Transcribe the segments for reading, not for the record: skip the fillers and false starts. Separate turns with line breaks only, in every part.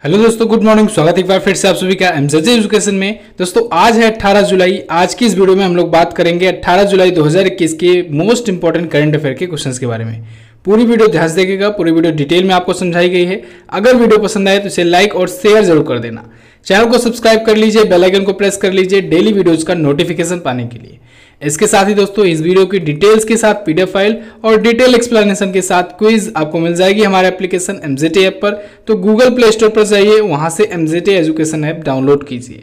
Hello दोस्तों, good morning. स्वागत है एक बार फिर से आप सभी का एमजेजे एजुकेशन में। दोस्तों आज है 18 जुलाई। आज की इस वीडियो में हम लोग बात करेंगे 18 जुलाई 2021 के मोस्ट इंपॉर्टेंट करंट अफेयर के क्वेश्चंस के बारे में। पूरी वीडियो ध्यान से देखिएगा, पूरी वीडियो डिटेल में आपको समझाई गई है। अगर वीडियो पसंद आए तो इसे लाइक और शेयर जरूर कर देना। चैनल को सब्सक्राइब कर लीजिए, बेल आइकन को प्रेस कर लीजिए डेली वीडियोज का नोटिफिकेशन पाने के लिए। इसके साथ ही दोस्तों इस वीडियो की डिटेल्स के साथ पीडीएफ फाइल और डिटेल एक्सप्लेनेशन के साथ क्विज आपको मिल जाएगी हमारे एप्लीकेशन एमजेटे ऐप पर। तो गूगल प्ले स्टोर पर जाइए, वहां से एमजेटे एजुकेशन ऐप डाउनलोड कीजिए।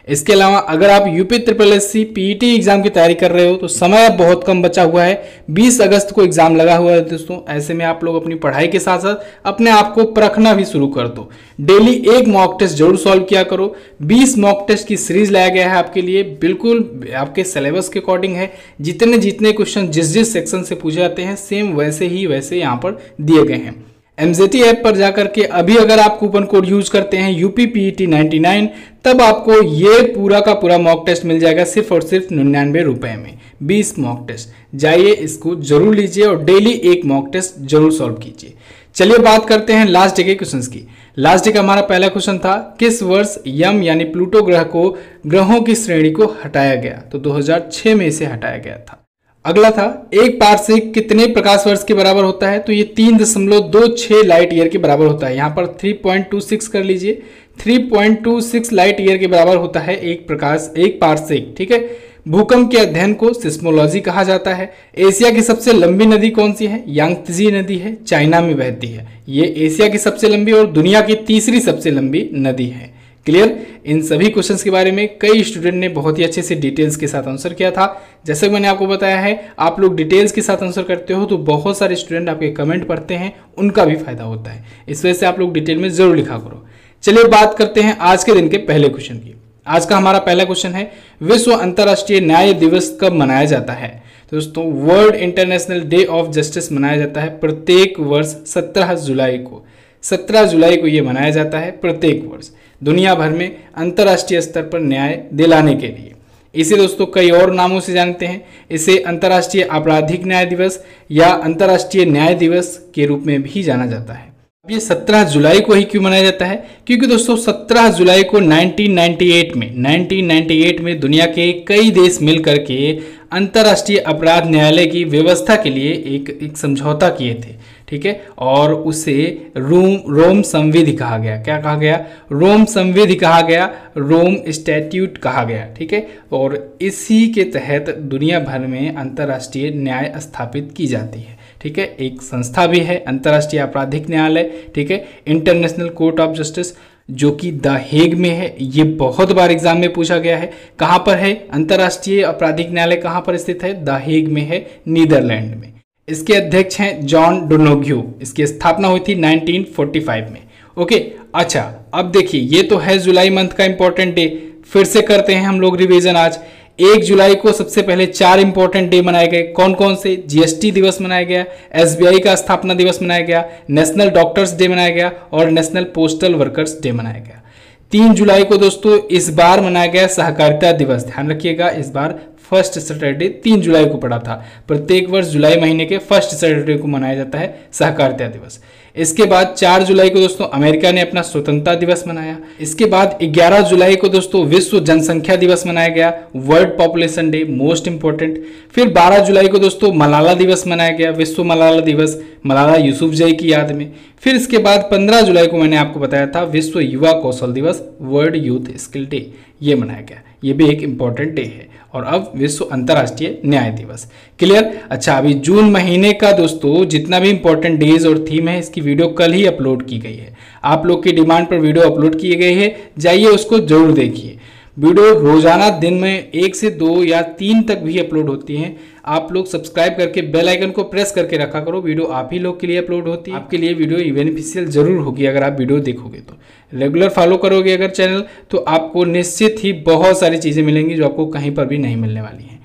इसके अलावा अगर आप यूपी SSSC पीईटी एग्जाम की तैयारी कर रहे हो तो समय अब बहुत कम बचा हुआ है। 20 अगस्त को एग्जाम लगा हुआ है दोस्तों। ऐसे में आप लोग अपनी पढ़ाई के साथ साथ अपने आप को परखना भी शुरू कर दो। डेली एक मॉक टेस्ट जरूर सॉल्व किया करो। 20 मॉक टेस्ट की सीरीज लाया गया है आपके लिए, बिल्कुल आपके सिलेबस के अकॉर्डिंग है। जितने क्वेश्चन जिस सेक्शन से पूछे जाते हैं सेम वैसे यहाँ पर दिए गए हैं। एमजेटी ऐप पर जाकर के अभी अगर आप कूपन कोड यूज करते हैं UPPET 99, तब आपको ये पूरा का पूरा मॉक टेस्ट मिल जाएगा सिर्फ और सिर्फ 99 रुपए में। 20 मॉक टेस्ट, जाइए इसको जरूर लीजिए और डेली एक मॉक टेस्ट जरूर सॉल्व कीजिए। चलिए बात करते हैं लास्ट डे के क्वेश्चंस की। लास्ट डे का हमारा पहला क्वेश्चन था, किस वर्ष यम यानी प्लूटो ग्रह को ग्रहों की श्रेणी को हटाया गया? तो 2006 में इसे हटाया गया था। अगला था, एक पारसेक कितने प्रकाश वर्ष के बराबर होता है? तो ये 3.26 लाइट ईयर के बराबर होता है। यहाँ पर 3.26 कर लीजिए। 3.26 लाइट ईयर के बराबर होता है एक पारसेक। ठीक है। भूकंप के अध्ययन को सिस्मोलॉजी कहा जाता है। एशिया की सबसे लंबी नदी कौन सी है? यांगत्जी नदी है, चाइना में बहती है। ये एशिया की सबसे लंबी और दुनिया की तीसरी सबसे लंबी नदी है। क्लियर? इन सभी क्वेश्चंस के बारे में कई स्टूडेंट ने बहुत ही अच्छे से डिटेल्स के साथ आंसर किया था। जैसे मैंने आपको बताया है, आप लोग डिटेल्स के साथ आंसर करते हो तो बहुत सारे स्टूडेंट आपके कमेंट पढ़ते हैं, उनका भी फायदा होता है। इस वजह से आप लोग डिटेल में जरूर लिखा करो। चलिए बात करते हैं आज के दिन के पहले क्वेश्चन की। आज का हमारा पहला क्वेश्चन है, विश्व अंतर्राष्ट्रीय न्याय दिवस कब मनाया जाता है? तो दोस्तों world international day of justice मनाया जाता है प्रत्येक वर्ष 17 जुलाई को। 17 जुलाई को ये मनाया जाता है प्रत्येक वर्ष दुनिया भर में अंतर्राष्ट्रीय स्तर पर न्याय दिलाने के लिए। इसे दोस्तों कई और नामों से जानते हैं। इसे अंतर्राष्ट्रीय आपराधिक न्याय दिवस या अंतर्राष्ट्रीय न्याय दिवस के रूप में भी जाना जाता है। अब ये 17 जुलाई को ही क्यों मनाया जाता है? क्योंकि दोस्तों 17 जुलाई को 1998 में दुनिया के कई देश मिलकर के अंतर्राष्ट्रीय अपराध न्यायालय की व्यवस्था के लिए एक समझौता किए थे। ठीक है। और उसे रोम संविधि कहा गया। क्या कहा गया? रोम संविधि कहा गया, रोम स्टैट्यूट कहा गया। ठीक है। और इसी के तहत दुनिया भर में अंतर्राष्ट्रीय न्याय स्थापित की जाती है। ठीक है। एक संस्था भी है अंतर्राष्ट्रीय आपराधिक न्यायालय। ठीक है। इंटरनेशनल कोर्ट ऑफ जस्टिस, जो कि द हेग में है। ये बहुत बार एग्जाम में पूछा गया है। कहाँ पर है अंतर्राष्ट्रीय आपराधिक न्यायालय? कहाँ पर स्थित है? द हेग में है, नीदरलैंड में। इसके अध्यक्ष हैं जॉन डोनोग्यू। इसकी स्थापना हुई थी 1945 में। ओके। अच्छा, अब देखिए, ये तो है जुलाई मंथ का इंपॉर्टेंट डे। फिर से करते हैं हम लोग रिवीजन। आज 1 जुलाई को सबसे पहले 4 इंपॉर्टेंट डे मनाए गए। कौन कौन से? GST दिवस मनाया गया, SBI का स्थापना दिवस मनाया गया, नेशनल डॉक्टर्स डे मनाया गया और नेशनल पोस्टल वर्कर्स डे मनाया गया। 3 जुलाई को दोस्तों इस बार मनाया गया सहकारिता दिवस। ध्यान रखिएगा, इस बार फर्स्ट सैटरडे 3 जुलाई को पड़ा था। प्रत्येक वर्ष जुलाई महीने के फर्स्ट सैटरडे को मनाया जाता है सहकारिता दिवस। इसके बाद 4 जुलाई को दोस्तों अमेरिका ने अपना स्वतंत्रता दिवस मनाया। इसके बाद 11 जुलाई को दोस्तों विश्व जनसंख्या दिवस मनाया गया, world population day, most important. फिर 12 जुलाई को दोस्तों मलाला दिवस मनाया गया, विश्व मलाला दिवस, मलाला यूसुफजई की याद में। फिर इसके बाद 15 जुलाई को मैंने आपको बताया था विश्व युवा कौशल दिवस, वर्ल्ड यूथ स्किल डे, ये मनाया गया। ये भी एक इंपॉर्टेंट डे है। और अब विश्व अंतर्राष्ट्रीय न्याय दिवस। क्लियर? अच्छा, अभी जून महीने का दोस्तों जितना भी इंपॉर्टेंट डेज और थीम है, इसकी वीडियो कल ही अपलोड की गई है। आप लोग की डिमांड पर वीडियो अपलोड किए गए हैं, जाइए उसको जरूर देखिए। वीडियो रोजाना दिन में 1 से 2 या 3 तक भी अपलोड होती हैं। आप लोग सब्सक्राइब करके बेल आइकन को प्रेस करके रखा करो। वीडियो आप ही लोग के लिए अपलोड होती है। आपके लिए वीडियो बेनिफिशियल जरूर होगी अगर आप वीडियो देखोगे तो। रेगुलर फॉलो करोगे अगर चैनल, तो आपको निश्चित ही बहुत सारी चीजें मिलेंगी जो आपको कहीं पर भी नहीं मिलने वाली हैं।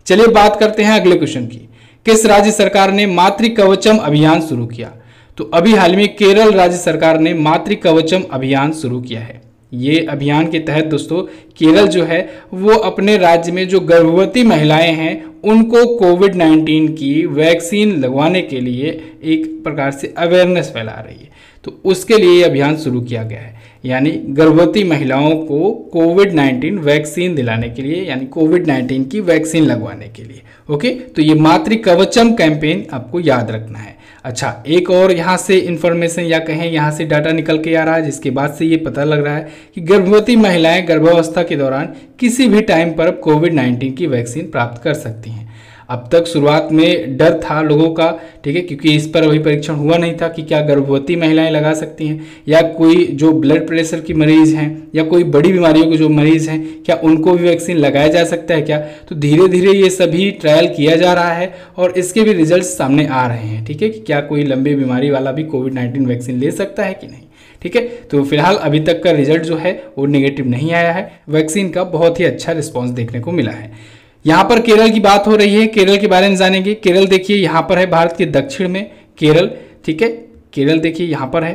चलिए बात करते हैं अगले क्वेश्चन की। किस राज्य सरकार ने मातृ कवचम अभियान शुरू किया? तो अभी हाल में केरल राज्य सरकार ने मातृ कवचम अभियान शुरू किया है। ये अभियान के तहत दोस्तों केरल जो है वो अपने राज्य में जो गर्भवती महिलाएं हैं उनको कोविड-19 की वैक्सीन लगवाने के लिए एक प्रकार से अवेयरनेस फैला रही है। तो उसके लिए ये अभियान शुरू किया गया है। यानी गर्भवती महिलाओं को कोविड-19 वैक्सीन दिलाने के लिए, यानी कोविड-19 की वैक्सीन लगवाने के लिए। ओके, तो ये मातृ कवचम कैंपेन आपको याद रखना है। अच्छा, एक और यहाँ से इंफॉर्मेशन या कहें यहाँ से डाटा निकल के आ रहा है, जिसके बाद से ये पता लग रहा है कि गर्भवती महिलाएं गर्भावस्था के दौरान किसी भी टाइम पर कोविड-19 की वैक्सीन प्राप्त कर सकती हैं। अब तक शुरुआत में डर था लोगों का, ठीक है, क्योंकि इस पर अभी परीक्षण हुआ नहीं था कि क्या गर्भवती महिलाएं लगा सकती हैं या कोई जो ब्लड प्रेशर की मरीज हैं या कोई बड़ी बीमारियों के जो मरीज हैं, क्या उनको भी वैक्सीन लगाया जा सकता है क्या। तो धीरे धीरे ये सभी ट्रायल किया जा रहा है और इसके भी रिजल्ट सामने आ रहे हैं, ठीक है, कि क्या कोई लंबी बीमारी वाला भी कोविड-19 वैक्सीन ले सकता है कि नहीं। ठीक है, तो फिलहाल अभी तक का रिजल्ट जो है वो नेगेटिव नहीं आया है, वैक्सीन का बहुत ही अच्छा रिस्पॉन्स देखने को मिला है। यहाँ पर केरल की बात हो रही है, केरल के बारे में जानेंगे। केरल देखिए यहाँ पर है भारत के दक्षिण में केरल, ठीक है, केरल देखिए यहाँ पर है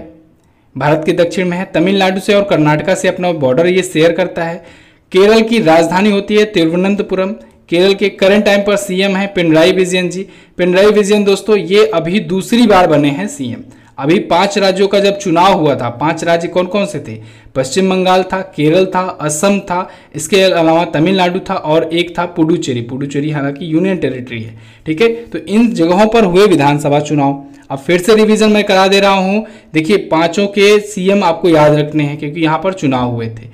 भारत के दक्षिण में है, तमिलनाडु से और कर्नाटका से अपना बॉर्डर ये शेयर करता है। केरल की राजधानी होती है तिरुवनंतपुरम। केरल के करंट टाइम पर सीएम है पिनराई विजयन जी। पिनराई विजयन दोस्तों ये अभी दूसरी बार बने हैं सीएम। अभी 5 राज्यों का जब चुनाव हुआ था, 5 राज्य कौन कौन से थे, पश्चिम बंगाल था, केरल था, असम था, इसके अलावा तमिलनाडु था और एक था पुडुचेरी। पुडुचेरी हालांकि यूनियन टेरिटरी है, ठीक है। तो इन जगहों पर हुए विधानसभा चुनाव। अब फिर से रिवीजन मैं करा दे रहा हूं, देखिए पांचों के सीएम आपको याद रखने हैं क्योंकि यहाँ पर चुनाव हुए थे।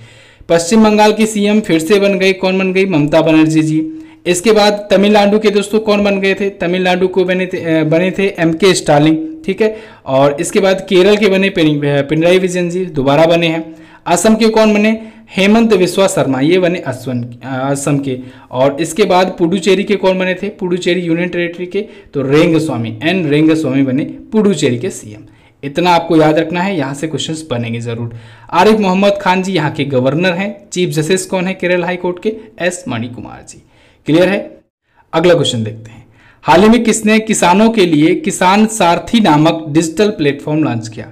पश्चिम बंगाल की सीएम फिर से बन गई, कौन बन गई, ममता बनर्जी जी। इसके बाद तमिलनाडु के दोस्तों कौन बन गए थे, तमिलनाडु को बने थे एमके स्टालिन, ठीक है। और इसके बाद केरल के बने पिनराई विजयन जी, दोबारा बने हैं। असम के कौन बने, हेमंत बिस्वा शर्मा, ये बने असम के। और इसके बाद पुडुचेरी के कौन बने थे, पुडुचेरी यूनियन टेरिटरी के, तो रेंगस्वामी, एन रेंगस्वामी बने पुडुचेरी के सीएम। इतना आपको याद रखना है, यहाँ से क्वेश्चंस बनेंगे जरूर। आरिफ मोहम्मद खान जी यहाँ के गवर्नर हैं। चीफ जस्टिस कौन है केरल हाई कोर्ट के, एस मणिकुमार जी। क्लियर है। अगला क्वेश्चन देखते हैं। हाल ही में किसने किसानों के लिए किसान सारथी नामक डिजिटल प्लेटफॉर्म लॉन्च किया।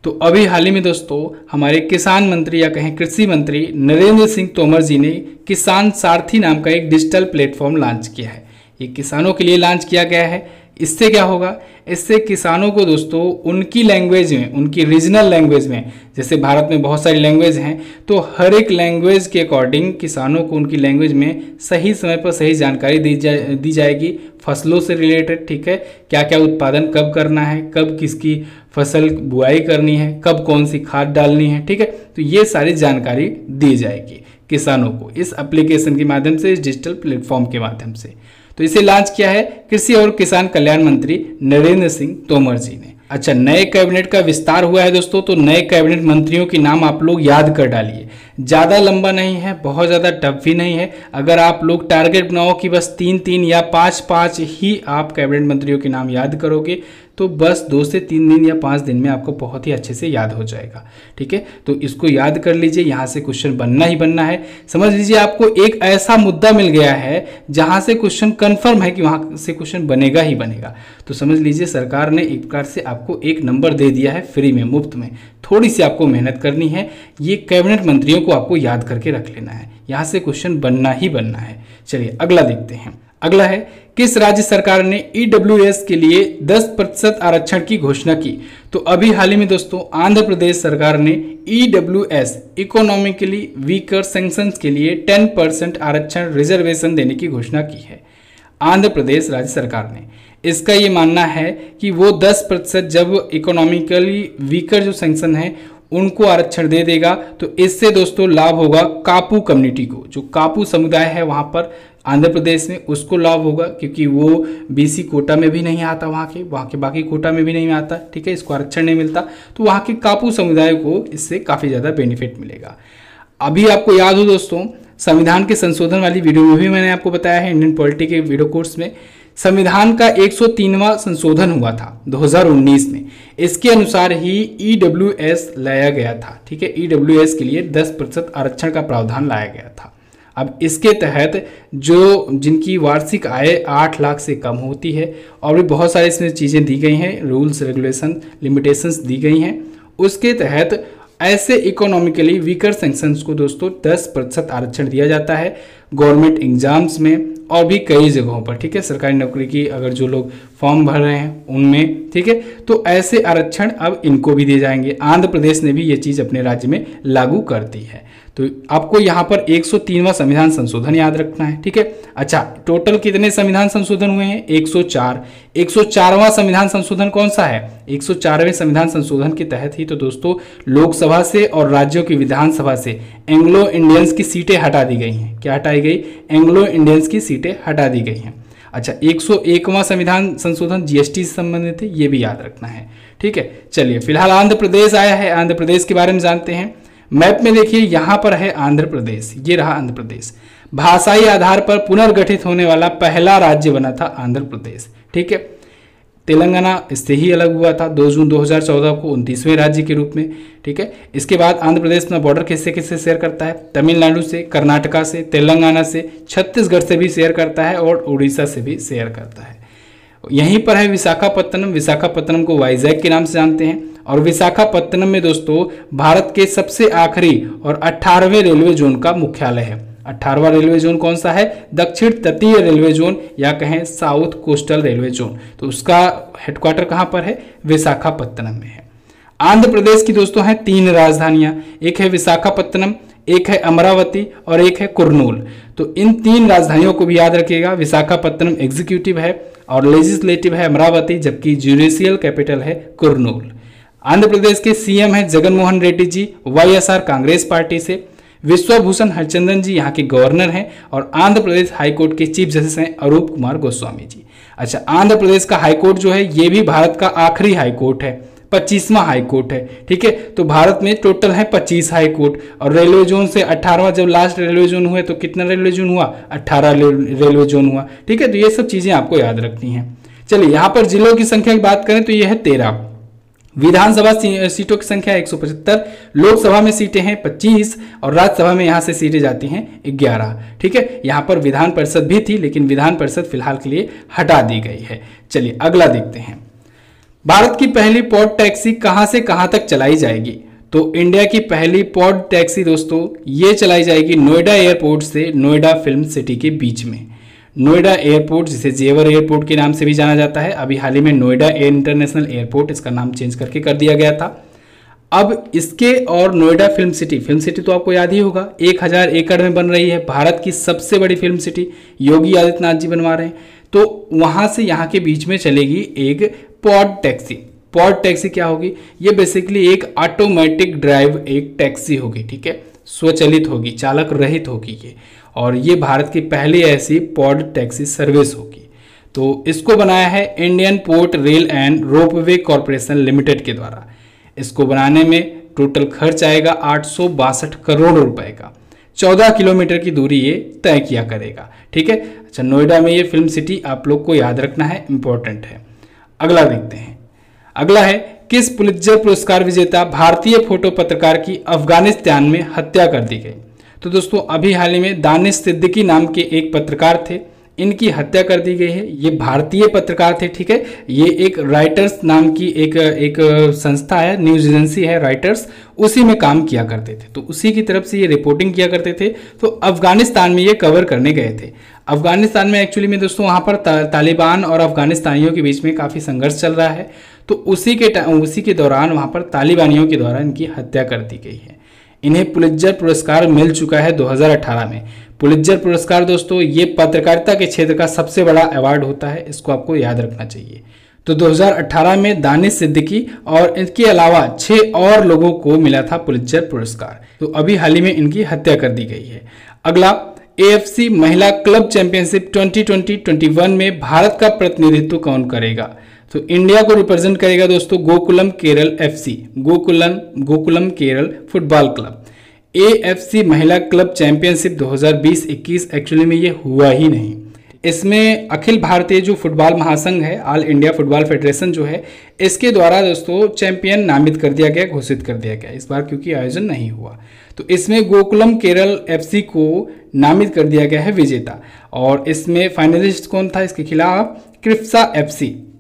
तो अभी हाल ही में दोस्तों हमारे किसान मंत्री या कहें कृषि मंत्री नरेंद्र सिंह तोमर जी ने किसान सारथी नाम का एक डिजिटल प्लेटफॉर्म लॉन्च किया है। ये किसानों के लिए लॉन्च किया गया है। इससे क्या होगा, इससे किसानों को दोस्तों उनकी लैंग्वेज में, उनकी रीजनल लैंग्वेज में, जैसे भारत में बहुत सारी लैंग्वेज हैं, तो हर एक लैंग्वेज के अकॉर्डिंग किसानों को उनकी लैंग्वेज में सही समय पर सही जानकारी दी जाएगी फसलों से रिलेटेड, ठीक है। क्या क्या उत्पादन कब करना है, कब किसकी फसल बुआई करनी है, कब कौन सी खाद डालनी है, ठीक है। तो ये सारी जानकारी दी जाएगी किसानों को इस एप्लीकेशन के माध्यम से, इस डिजिटल प्लेटफॉर्म के माध्यम से। तो इसे लॉन्च किया है कृषि और किसान कल्याण मंत्री नरेंद्र सिंह तोमर जी ने। अच्छा, नए कैबिनेट का विस्तार हुआ है दोस्तों, तो नए कैबिनेट मंत्रियों के नाम आप लोग याद कर डालिए। ज़्यादा लंबा नहीं है, बहुत ज़्यादा टफ भी नहीं है। अगर आप लोग टारगेट बनाओ कि बस 3-3 या 5-5 ही आप कैबिनेट मंत्रियों के नाम याद करोगे, तो बस 2 से 3 दिन या 5 दिन में आपको बहुत ही अच्छे से याद हो जाएगा, ठीक है। तो इसको याद कर लीजिए, यहाँ से क्वेश्चन बनना ही बनना है। समझ लीजिए आपको एक ऐसा मुद्दा मिल गया है जहाँ से क्वेश्चन कन्फर्म है कि वहाँ से क्वेश्चन बनेगा ही बनेगा। तो समझ लीजिए सरकार ने एक प्रकार से आपको एक नंबर दे दिया है फ्री में, मुफ्त में। थोड़ी सी आपको मेहनत करनी है, ये कैबिनेट मंत्रियों को आपको याद करके रख लेना है, यहाँ से क्वेश्चन बनना ही बनना है। चलिए अगला देखते हैं। अगला है, किस राज्य सरकार ने ईडब्ल्यूएस के लिए 10% आरक्षण की घोषणा की। तो अभी हाल ही में दोस्तों आंध्र प्रदेश सरकार ने ईडब्ल्यूएस इकोनॉमिकली वीकर सेक्शंस के लिए 10% आरक्षण रिजर्वेशन देने की घोषणा की है। आंध्र प्रदेश राज्य सरकार ने, इसका ये मानना है कि वो 10% जब इकोनॉमिकली वीकर जो सेक्शन है उनको आरक्षण दे देगा, तो इससे दोस्तों लाभ होगा कापू कम्युनिटी को। जो कापू समुदाय है वहाँ पर आंध्र प्रदेश में, उसको लाभ होगा क्योंकि वो बीसी कोटा में भी नहीं आता, वहाँ के बाकी कोटा में भी नहीं आता, ठीक है, इसको आरक्षण नहीं मिलता। तो वहाँ के कापू समुदाय को इससे काफ़ी ज़्यादा बेनिफिट मिलेगा। अभी आपको याद हो दोस्तों, संविधान के संशोधन वाली वीडियो में भी मैंने आपको बताया है, इंडियन पॉलिटी के वीडियो कोर्स में, संविधान का 103वां संशोधन हुआ था 2019 में। इसके अनुसार ही ईडब्ल्यूएस लाया गया था, ठीक है। ईडब्ल्यूएस के लिए 10% आरक्षण का प्रावधान लाया गया था। अब इसके तहत जो जिनकी वार्षिक आय 8 लाख से कम होती है, और भी बहुत सारी इसमें चीज़ें दी गई हैं, रूल्स रेगुलेशन लिमिटेशंस दी गई हैं, उसके तहत ऐसे इकोनॉमिकली वीकर सेक्शंस को दोस्तों 10% आरक्षण दिया जाता है। गवर्नमेंट एग्जाम्स में और भी कई जगहों पर, ठीक है, सरकारी नौकरी की अगर जो लोग फॉर्म भर रहे हैं उनमें, ठीक है। तो ऐसे आरक्षण अब इनको भी दिए जाएंगे। आंध्र प्रदेश ने भी ये चीज़ अपने राज्य में लागू कर दी है। तो आपको यहाँ पर 103वां संविधान संशोधन याद रखना है, ठीक है। अच्छा, टोटल कितने संविधान संशोधन हुए हैं? 104। 104वां संविधान संशोधन कौन सा है? 104वें संविधान संशोधन के तहत ही तो दोस्तों लोकसभा से और राज्यों की विधानसभा से एंग्लो इंडियंस की सीटें हटा दी गई हैं। क्या हटाई गई? एंग्लो इंडियंस की सीटें हटा दी गई हैं। अच्छा, 101वां संविधान संशोधन जीएसटी से संबंधित है, ये भी याद रखना है, ठीक है। चलिए, फिलहाल आंध्र प्रदेश आया है, आंध्र प्रदेश के बारे में जानते हैं। मैप में देखिए, यहां पर है आंध्र प्रदेश, ये रहा आंध्र प्रदेश। भाषाई आधार पर पुनर्गठित होने वाला पहला राज्य बना था आंध्र प्रदेश, ठीक है। तेलंगाना इससे ही अलग हुआ था 2 जून 2014 को 29वें राज्य के रूप में, ठीक है। इसके बाद आंध्र प्रदेश अपना बॉर्डर किससे किससे शेयर करता है? तमिलनाडु से, कर्नाटका से, तेलंगाना से, छत्तीसगढ़ से भी शेयर करता है और उड़ीसा से भी शेयर करता है। यहीं पर है विशाखापत्तनम। विशाखापत्तनम को वाइजैक के नाम से जानते हैं। और विशाखापत्तनम में दोस्तों भारत के सबसे आखिरी और 18वें रेलवे जोन का मुख्यालय है। 18वां रेलवे जोन कौन सा है? दक्षिण तटीय रेलवे जोन, या कहें साउथ कोस्टल रेलवे जोन। तो उसका हेडक्वार्टर कहां पर है? विशाखापत्तनम में है। आंध्र प्रदेश की दोस्तों हैं 3 राजधानियां, एक है विशाखापत्तनम, एक है अमरावती और एक है कुर्नूल। तो इन 3 राजधानियों को भी याद रखिएगा। विशाखापत्तनम एग्जीक्यूटिव है और लेजिस्लेटिव है अमरावती, जबकि ज्यूडिशियल कैपिटल है कुर्नूल। आंध्र प्रदेश के सीएम हैं जगन मोहन रेड्डी जी, वाईएसआर कांग्रेस पार्टी से। विश्वभूषण हरिचंदन जी यहाँ के गवर्नर हैं और आंध्र प्रदेश हाईकोर्ट के चीफ जस्टिस हैं अरूप कुमार गोस्वामी जी। अच्छा, आंध्र प्रदेश का हाईकोर्ट जो है ये भी भारत का आखिरी हाईकोर्ट है, 25वां हाईकोर्ट है, ठीक है। तो भारत में टोटल है 25 हाईकोर्ट और रेलवे जोन से 18वां जब लास्ट रेलवे जोन हुए तो कितना रेलवे जोन हुआ? 18 रेलवे जोन हुआ, ठीक है। तो ये सब चीजें आपको याद रखनी है। चलिए, यहाँ पर जिलों की संख्या की बात करें तो यह है 13। विधानसभा सीटों की संख्या 175, लोकसभा में सीटें हैं 25 और राज्यसभा में यहां से सीटें जाती हैं 11, ठीक है। यहां पर विधान परिषद भी थी लेकिन विधान परिषद फिलहाल के लिए हटा दी गई है। चलिए अगला देखते हैं। भारत की पहली पॉड टैक्सी कहां से कहां तक चलाई जाएगी? तो इंडिया की पहली पॉड टैक्सी दोस्तों ये चलाई जाएगी नोएडा एयरपोर्ट से नोएडा फिल्म सिटी के बीच में। नोएडा एयरपोर्ट, जिसे जेवर एयरपोर्ट के नाम से भी जाना जाता है, अभी हाल ही में नोएडा इंटरनेशनल एयरपोर्ट इसका नाम चेंज करके कर दिया गया था। अब इसके और नोएडा फिल्म सिटी तो आपको याद ही होगा, 1000 एकड़ में बन रही है, भारत की सबसे बड़ी फिल्म सिटी योगी आदित्यनाथ जी बनवा रहे हैं। तो वहां से यहाँ के बीच में चलेगी एक पॉड टैक्सी। पॉड टैक्सी क्या होगी? ये बेसिकली एक ऑटोमेटिक ड्राइव एक टैक्सी होगी, ठीक है, स्वचालित होगी, चालक रहित होगी ये, और ये भारत की पहली ऐसी पॉड टैक्सी सर्विस होगी। तो इसको बनाया है Indian port rail and ropeway corporation limited के द्वारा। इसको बनाने में टोटल खर्च आएगा 862 करोड़ रुपए का। 14 किलोमीटर की दूरी ये तय किया करेगा, ठीक है। अच्छा, नोएडा में ये फिल्म सिटी आप लोग को याद रखना है, इंपॉर्टेंट है। अगला देखते हैं। अगला है, किस पुलित्जर पुरस्कार विजेता भारतीय फोटो पत्रकार की अफगानिस्तान में हत्या कर दी गई? तो दोस्तों अभी हाल ही में दानिश सिद्दीकी नाम के एक पत्रकार थे, इनकी हत्या कर दी गई है। ये भारतीय पत्रकार थे, ठीक है। ये एक राइटर्स नाम की एक संस्था है, न्यूज एजेंसी है राइटर्स, उसी में काम किया करते थे। तो उसी की तरफ से ये रिपोर्टिंग किया करते थे। तो अफगानिस्तान में ये कवर करने गए थे। अफगानिस्तान में एक्चुअली में दोस्तों वहाँ पर तालिबान और अफगानिस्तानियों के बीच में काफ़ी संघर्ष चल रहा है। तो उसी के दौरान वहाँ पर तालिबानियों के द्वारा इनकी हत्या कर दी गई है। इन्हें पुलित्जर पुरस्कार मिल चुका है 2018 में। पुलित्जर पुरस्कार दोस्तों ये पत्रकारिता के क्षेत्र का सबसे बड़ा अवार्ड होता है, इसको आपको याद रखना चाहिए। तो 2018 में दानिश सिद्दीकी और इनके अलावा 6 और लोगों को मिला था पुलित्जर पुरस्कार। तो अभी हाल ही में इनकी हत्या कर दी गई है। अगला, AFC महिला क्लब चैंपियनशिप 2020-21 में भारत का प्रतिनिधित्व कौन करेगा? तो इंडिया को रिप्रेजेंट करेगा दोस्तों Gokulam Kerala FC, Gokulam Kerala football club. AFC महिला क्लब चैंपियनशिप 2020-21 एक्चुअली में ये हुआ ही नहीं। इसमें अखिल भारतीय जो फुटबॉल महासंघ है, ऑल इंडिया फुटबॉल फेडरेशन जो है, इसके द्वारा दोस्तों चैंपियन नामित कर दिया गया, घोषित कर दिया गया। इस बार क्योंकि आयोजन नहीं हुआ, तो इसमें गोकुलम केरल FC को नामित कर दिया गया है विजेता। और इसमें फाइनलिस्ट कौन था इसके खिलाफ?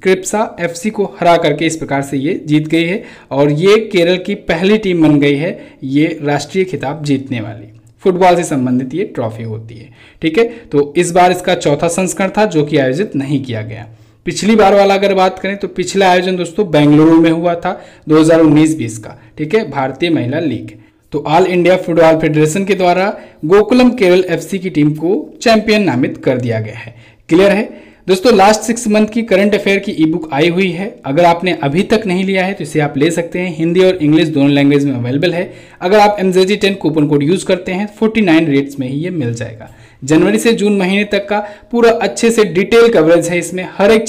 क्रिप्सा FC को हरा करके इस प्रकार से ये जीत गई है और ये केरल की पहली टीम बन गई है ये राष्ट्रीय खिताब जीतने वाली। फुटबॉल से संबंधित ये ट्रॉफी होती है। ठीक है, तो इस बार इसका चौथा संस्करण था जो कि आयोजित नहीं किया गया। पिछली बार वाला अगर बात करें तो पिछला आयोजन दोस्तों बेंगलुरु में हुआ था 2019-20 का। ठीक है, भारतीय महिला लीग। तो ऑल इंडिया फुटबॉल फेडरेशन के द्वारा गोकुलम केरल एफसी की टीम को चैंपियन नामित कर दिया गया है। क्लियर है दोस्तों। लास्ट 6 मंथ की करंट अफेयर की ई बुक आई हुई है। अगर आपने अभी तक नहीं लिया है तो इसे आप ले सकते हैं। हिंदी और इंग्लिश दोनों लैंग्वेज में अवेलेबल है। अगर आप MZG10 कूपन कोड यूज करते हैं 49 रेट्स में ही ये मिल जाएगा। जनवरी से जून महीने तक का पूरा अच्छे से डिटेल कवरेज है इसमें, हर एक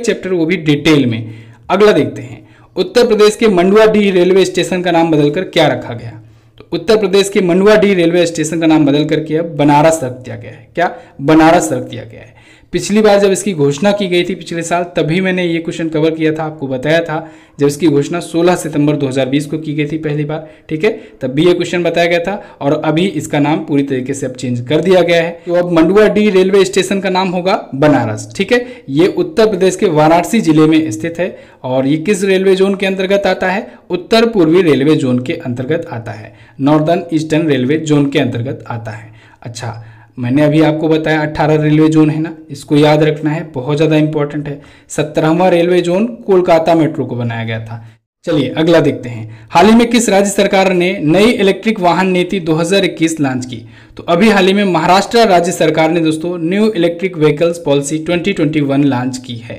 चैप्टर वो भी डिटेल में। अगला देखते हैं, उत्तर प्रदेश के मंडुआडीह रेलवे स्टेशन का नाम बदलकर क्या रखा गया? तो उत्तर प्रदेश के मंडुआडीह रेलवे स्टेशन का नाम बदल करके अब बनारस रख दिया गया है। क्या? बनारस रख दिया गया है। पिछली बार जब इसकी घोषणा की गई थी पिछले साल, तभी मैंने ये क्वेश्चन कवर किया था, आपको बताया था जब इसकी घोषणा 16 सितंबर 2020 को की गई थी पहली बार। ठीक है, तब भी ये क्वेश्चन बताया गया था और अभी इसका नाम पूरी तरीके से अब चेंज कर दिया गया है। तो अब मंडुआडीह रेलवे स्टेशन का नाम होगा बनारस। ठीक है, ये उत्तर प्रदेश के वाराणसी जिले में स्थित है और ये किस रेलवे जोन के अंतर्गत आता है? उत्तर पूर्वी रेलवे जोन के अंतर्गत आता है, नॉर्दर्न ईस्टर्न रेलवे जोन के अंतर्गत आता है। अच्छा, मैंने अभी आपको बताया 18 रेलवे जोन है ना, इसको याद रखना है, बहुत ज़्यादा इंपॉर्टेंट है। 17वां रेलवे जोन कोलकाता मेट्रो को बनाया गया था। चलिए अगला देखते हैं, हाल ही में किस राज्य सरकार ने नई इलेक्ट्रिक वाहन नीति 2021 लॉन्च की? तो अभी हाल ही में महाराष्ट्र राज्य सरकार ने दोस्तों new electric vehicles policy 2021 launch की है।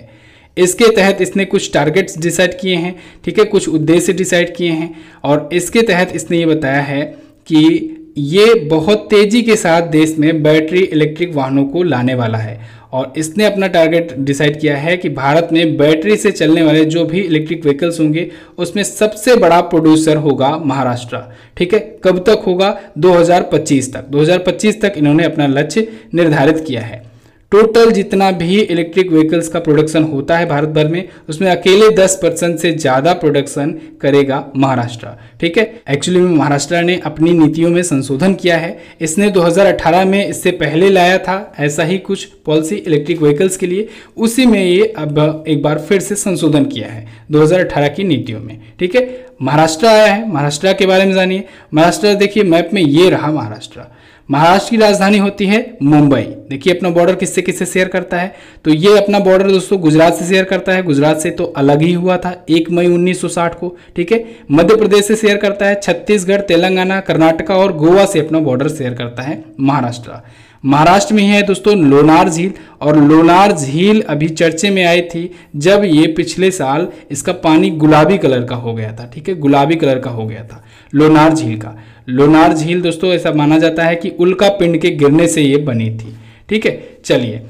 इसके तहत इसने कुछ टारगेट्स डिसाइड किए हैं। ठीक है, कुछ उद्देश्य डिसाइड किए हैं और इसके तहत इसने ये बताया है कि ये बहुत तेजी के साथ देश में बैटरी इलेक्ट्रिक वाहनों को लाने वाला है और इसने अपना टारगेट डिसाइड किया है कि भारत में बैटरी से चलने वाले जो भी इलेक्ट्रिक व्हीकल्स होंगे उसमें सबसे बड़ा प्रोड्यूसर होगा महाराष्ट्र। ठीक है, कब तक होगा? 2025 तक। 2025 तक इन्होंने अपना लक्ष्य निर्धारित किया है। टोटल जितना भी इलेक्ट्रिक व्हीकल्स का प्रोडक्शन होता है भारत भर में, उसमें अकेले 10% से ज़्यादा प्रोडक्शन करेगा महाराष्ट्र। ठीक है, एक्चुअली में महाराष्ट्र ने अपनी नीतियों में संशोधन किया है। इसने 2018 में इससे पहले लाया था ऐसा ही कुछ पॉलिसी इलेक्ट्रिक व्हीकल्स के लिए, उसी में ये अब एक बार फिर से संशोधन किया है 2018 की नीतियों में। ठीक है, महाराष्ट्र आया है, महाराष्ट्र के बारे में जानिए। महाराष्ट्र देखिए मैप में ये रहा महाराष्ट्र। महाराष्ट्र की राजधानी होती है मुंबई। देखिए अपना बॉर्डर किससे किससे शेयर करता है, तो ये अपना बॉर्डर दोस्तों गुजरात से शेयर करता है। गुजरात से तो अलग ही हुआ था 1 मई 1960 को। ठीक है, मध्य प्रदेश से शेयर करता है, छत्तीसगढ़, तेलंगाना, कर्नाटका और गोवा से अपना बॉर्डर शेयर करता है महाराष्ट्र। महाराष्ट्र में ही है दोस्तों लोनार झील, और लोनार झील अभी चर्चे में आई थी जब ये पिछले साल इसका पानी गुलाबी कलर का हो गया था। ठीक है, गुलाबी कलर का हो गया था लोनार झील का। लोनार झील दोस्तों ऐसा माना जाता है कि उल्का पिंड के गिरने से ये बनी थी। ठीक है, चलिए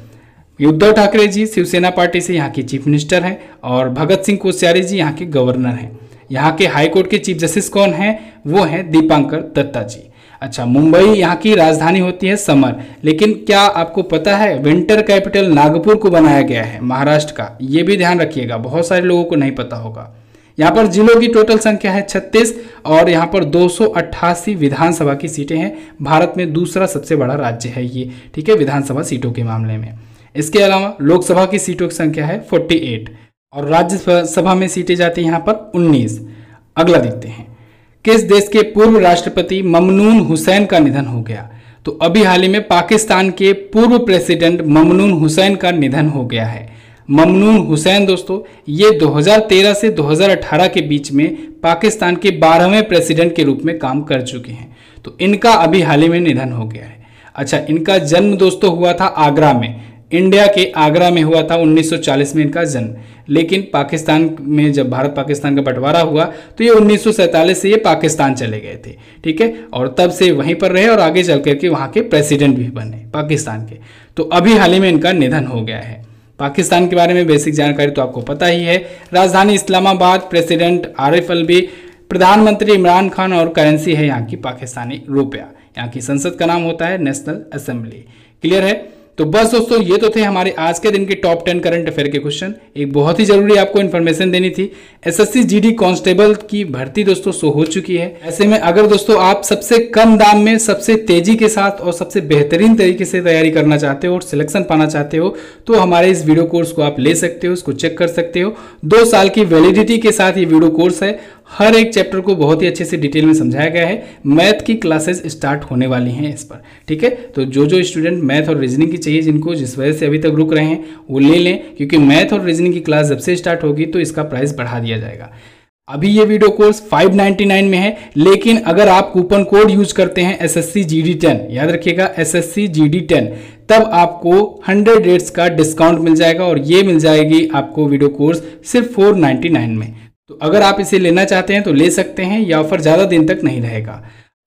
उद्धव ठाकरे जी शिवसेना पार्टी से यहाँ के चीफ मिनिस्टर हैं और भगत सिंह कोश्यारी जी यहाँ के गवर्नर हैं। यहाँ के हाईकोर्ट के चीफ जस्टिस कौन हैं? वो हैं दीपांकर दत्ता जी। अच्छा, मुंबई यहाँ की राजधानी होती है समर, लेकिन क्या आपको पता है विंटर कैपिटल नागपुर को बनाया गया है महाराष्ट्र का? ये भी ध्यान रखिएगा, बहुत सारे लोगों को नहीं पता होगा। यहाँ पर जिलों की टोटल संख्या है 36 और यहाँ पर 288 विधानसभा की सीटें हैं। भारत में दूसरा सबसे बड़ा राज्य है ये। ठीक है, विधानसभा सीटों के मामले में। इसके अलावा लोकसभा की सीटों की संख्या है 48 और राज्यसभा में सीटें जाती हैं यहाँ पर 19। अगला देखते हैं, किस देश के पूर्व राष्ट्रपति ममनून हुसैन का निधन हो गया? तो अभी हाल ही में पाकिस्तान के पूर्व प्रेसिडेंट ममनून हुसैन का निधन हो गया है। ममनून हुसैन दोस्तों ये 2013 से 2018 के बीच में पाकिस्तान के 12वें प्रेसिडेंट के रूप में काम कर चुके हैं। तो इनका अभी हाल ही में निधन हो गया है। अच्छा, इनका जन्म दोस्तों हुआ था आगरा में, इंडिया के आगरा में हुआ था 1940 में इनका जन्म। लेकिन पाकिस्तान में जब भारत पाकिस्तान का बंटवारा हुआ तो ये 1947 से ये पाकिस्तान चले गए थे। ठीक है, और तब से वहीं पर रहे और आगे चल करके वहाँ के प्रेसिडेंट भी बने पाकिस्तान के। तो अभी हाल ही में इनका निधन हो गया है। पाकिस्तान के बारे में बेसिक जानकारी तो आपको पता ही है। राजधानी इस्लामाबाद, प्रेसिडेंट आरिफ अलवी, प्रधानमंत्री इमरान खान और करेंसी है यहाँ की पाकिस्तानी रुपया। यहाँ की संसद का नाम होता है नेशनल असेंबली। क्लियर है? तो बस दोस्तों ये तो थे हमारे आज के दिन के टॉप 10 करंट अफेयर के क्वेश्चन। एक बहुत ही जरूरी आपको इन्फॉर्मेशन देनी थी, एसएससी जीडी कांस्टेबल की भर्ती दोस्तों शो हो चुकी है। ऐसे में अगर दोस्तों आप सबसे कम दाम में सबसे तेजी के साथ और सबसे बेहतरीन तरीके से तैयारी करना चाहते हो और सिलेक्शन पाना चाहते हो तो हमारे इस वीडियो कोर्स को आप ले सकते हो, उसको चेक कर सकते हो। 2 साल की वैलिडिटी के साथ ये वीडियो कोर्स है। हर एक चैप्टर को बहुत ही अच्छे से डिटेल में समझाया गया है। मैथ की क्लासेस स्टार्ट होने वाली हैं इस पर, ठीक है। तो जो स्टूडेंट मैथ और रीजनिंग की चाहिए, जिनको जिस वजह से अभी तक रुक रहे हैं, वो ले लें, क्योंकि मैथ और रीजनिंग की क्लास जब से स्टार्ट होगी तो इसका प्राइस बढ़ा दिया जाएगा। अभी ये वीडियो कोर्स 599 में है, लेकिन अगर आप कूपन कोड यूज करते हैं SSC GD 10, याद रखिएगा SSC GD 10, तब आपको 100 रेट्स का डिस्काउंट मिल जाएगा और ये मिल जाएगी आपको वीडियो कोर्स सिर्फ 499 में। तो अगर आप इसे लेना चाहते हैं तो ले सकते हैं, यह ऑफर ज़्यादा दिन तक नहीं रहेगा।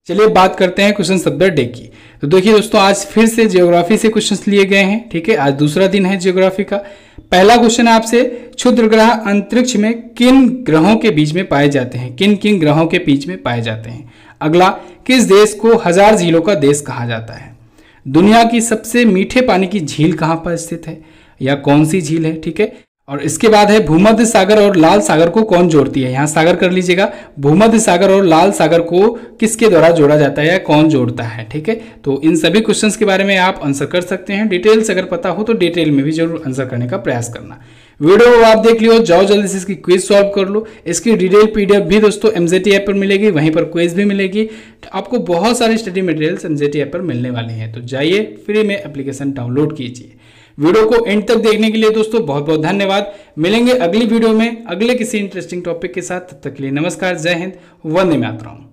चलिए बात करते हैं क्वेश्चन ऑफ द डे की। तो देखिए दोस्तों, आज फिर से ज्योग्राफी से क्वेश्चंस लिए गए हैं, ठीक है। आज दूसरा दिन है ज्योग्राफी का। पहला क्वेश्चन है आपसे, क्षुद्र ग्रह अंतरिक्ष में किन ग्रहों के बीच में पाए जाते हैं, किन किन ग्रहों के बीच में पाए जाते हैं। अगला, किस देश को 1000 झीलों का देश कहा जाता है। दुनिया की सबसे मीठे पानी की झील कहाँ पर स्थित है, या कौन सी झील है, ठीक है। और इसके बाद है, भूमध्य सागर और लाल सागर को कौन जोड़ती है। यहाँ सागर कर लीजिएगा, भूमध्य सागर और लाल सागर को किसके द्वारा जोड़ा जाता है या कौन जोड़ता है, ठीक है। तो इन सभी क्वेश्चंस के बारे में आप आंसर कर सकते हैं। डिटेल्स अगर पता हो तो डिटेल में भी जरूर आंसर करने का प्रयास करना। वीडियो को आप देख लियो, जाओ जल्दी से इसकी क्विज सॉल्व कर लो। इसकी डिटेल PDF भी दोस्तों MZT ऐप पर मिलेगी, वहीं पर क्विज भी मिलेगी। आपको बहुत सारे स्टडी मटेरियल्स MZT ऐप पर मिलने वाले हैं, तो जाइए फ्री में एप्लीकेशन डाउनलोड कीजिए। वीडियो को एंड तक देखने के लिए दोस्तों बहुत बहुत धन्यवाद। मिलेंगे अगली वीडियो में अगले किसी इंटरेस्टिंग टॉपिक के साथ। तब तक के लिए नमस्कार, जय हिंद, वंदे मातरम।